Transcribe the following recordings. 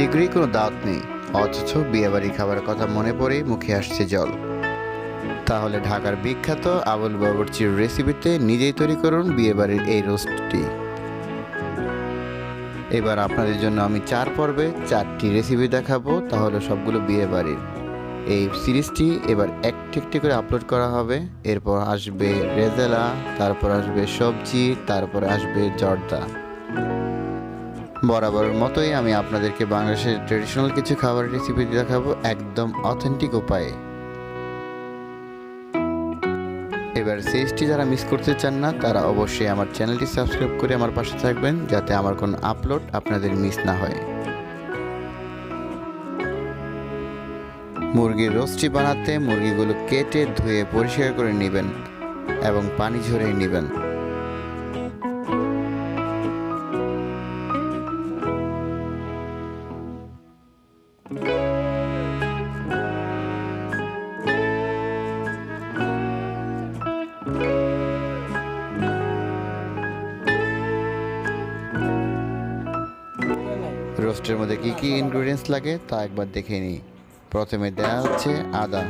শীঘ্রই কোনো দাওয়াত নেই, অথচ বিয়েবাড়ির খাবারের কথা মনে পড়েই মুখে আসছে জল। তাহলে ঢাকার বিখ্যাত আবুল বাবুর্চির রেসিপিতে নিজেই তৈরি করুন বিয়েবাড়ির এই রোস্টটি। এবার আপনাদের জন্য আমি 4 পর্বে 4টি রেসিপি দেখাবো, তাহলে সবগুলো বিয়েবাড়ির। এই সিরিজটি এবার একটি একটি করে আপলোড করা হবে। এরপর আসবে রেজালা, তারপর আসবে সবজি, তারপর আসবে জর্দা। বরাবরের মতোই আমি আপনাদেরকে বাংলাদেশের ট্রেডিশনাল কিছু খাবারের রেসিপি দেখাবো একদম অথেন্টিক উপায়ে। এবার সিরিজটি যারা মিস করতে চান না তারা অবশ্যই আমার চ্যানেলটি সাবস্ক্রাইব করে আমার পাশে থাকবেন, যাতে আমার কোনো আপলোড আপনাদের মিস না হয়। মুরগির রোস্টটি বানাতে মুরগিগুলো কেটে ধুয়ে পরিষ্কার করে নেবেন এবং পানি ঝরিয়ে নেবেন। রোস্টের মধ্যে কী কী ইনগ্রিডিয়েন্টস লাগে তা একবার দেখে নিই। প্রথমে দেওয়া হচ্ছে আদা,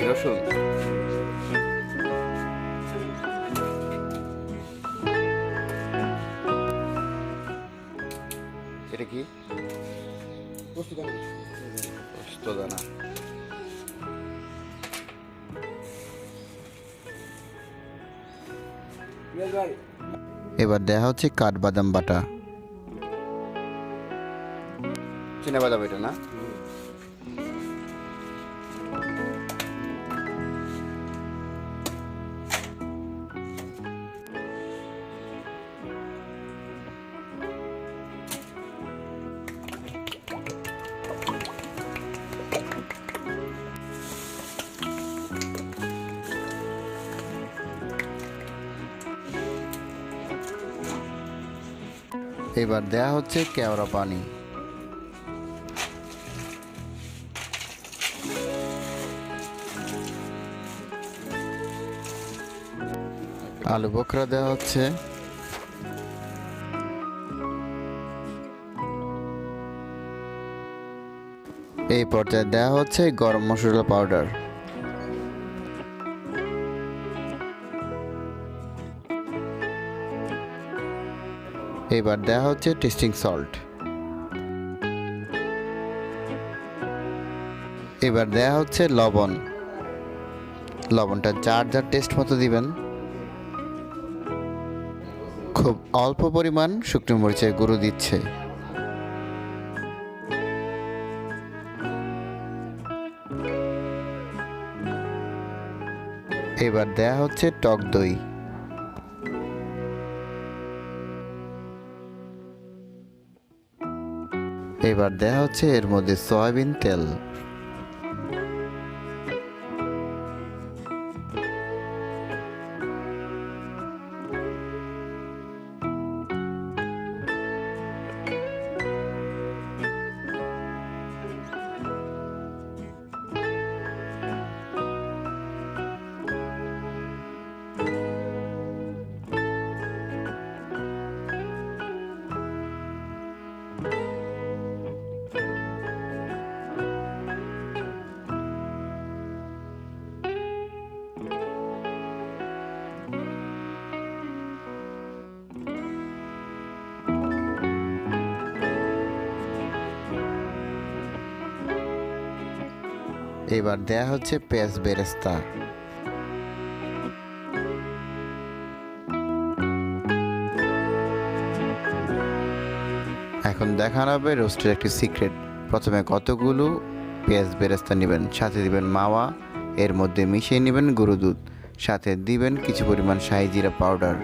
রসুন, এটা কি পোস্তদানা, এবার দেওয়া হচ্ছে কাঠবাদাম বাটা, চিনাবাদাম এটা না, এবার দেয়া হচ্ছে কেওড়া পানি, আলু বোখরা দেওয়া হচ্ছে, এই পর্যায়ে দেওয়া হচ্ছে গরম মশলা পাউডার, এবার দেওয়া হচ্ছে টেস্টিং সল্ট, এবার দেওয়া হচ্ছে লবণ। লবণটা যার যার টেস্ট মতো দিবেন। খুব অল্প পরিমাণ শুকনো মরিচের গুঁড়ো দিচ্ছে। এবার দেয়া হচ্ছে টক দই, এবার দেয়া হচ্ছে এর মধ্যে সয়াবিন তেল, এবার দেয়া হচ্ছে পেঁয়াজ বেরেস্তা, এখন দেখানো হবে রোস্টের একটি সিক্রেট। প্রথমে কতগুলো পেঁয়াজ বেরেস্তা নেবেন, সাথে দিবেন মাওয়া, এর মধ্যে মিশিয়ে নেবেন গরু দুধ, সাথে দিবেন কিছু পরিমাণ শাহি জিরা পাউডার।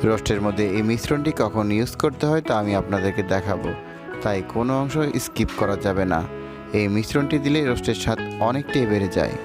রোস্টের মধ্যে এই মিশ্রণটি কখন ইউজ করতে হয় তা আমি আপনাদেরকে দেখাবো, তাই কোনো অংশ স্কিপ করা যাবে না। এই মিশ্রণটি দিলে রোস্টের স্বাদ অনেকটাই বেড়ে যায়।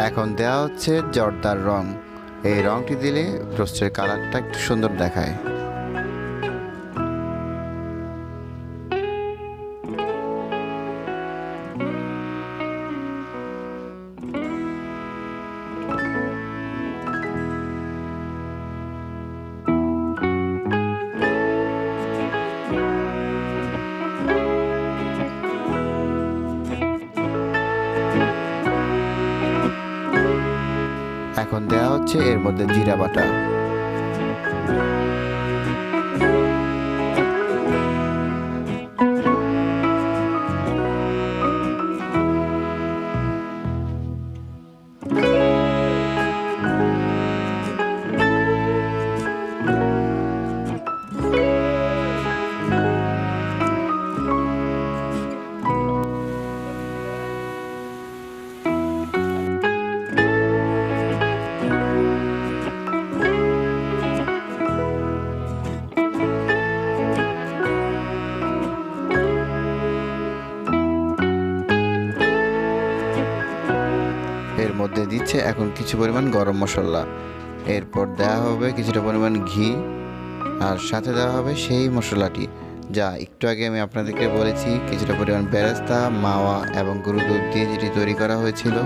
এখন দেওয়া হচ্ছে জর্দার রং। এই রংটি দিলে রোস্টের কালারটা একটু সুন্দর দেখায়। এখন দেওয়া হচ্ছে এর মধ্যে জিরা বাটা। এর মধ্যে দিচ্ছে এখন কিছু পরিমাণ গরম মশলা, এরপর দেওয়া হবে কিছুটা পরিমাণ ঘি, আর সাথে দেওয়া হবে সেই মশলাটি যা একটু আগে আমি আপনাদেরকে বলেছি কিছুটা পরিমাণ বেরেস্তা, মাওয়া এবং গরুর দুধ দিয়ে যেটি তৈরি করা হয়েছিল।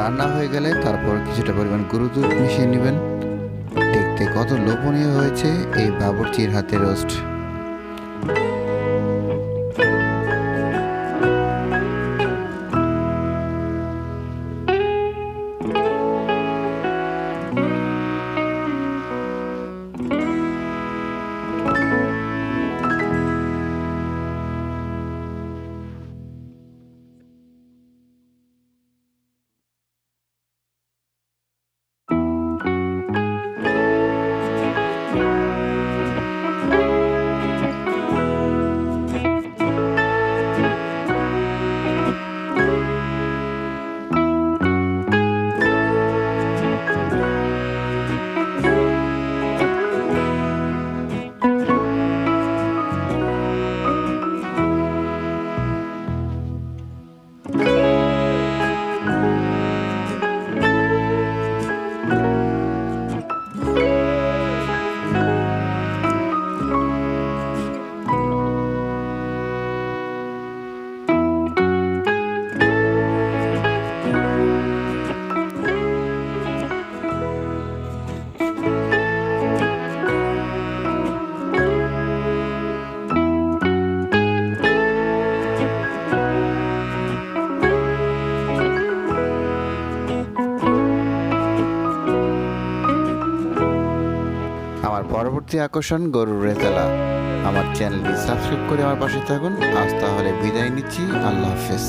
রান্না হয়ে গেলে তারপর কিছুটা পরিমাণ গরুর দুধ মিশিয়ে নেবেন। দেখতে কত লোভনীয় হয়েছে এই বাবুর্চির হাতে রোস্ট। আমার পরবর্তী আকর্ষণ গরুর রেজালা। আমার চ্যানেলটি সাবস্ক্রাইব করে আমার পাশে থাকুন। আজ তাহলে বিদায় নিচ্ছি, আল্লাহ হাফেজ।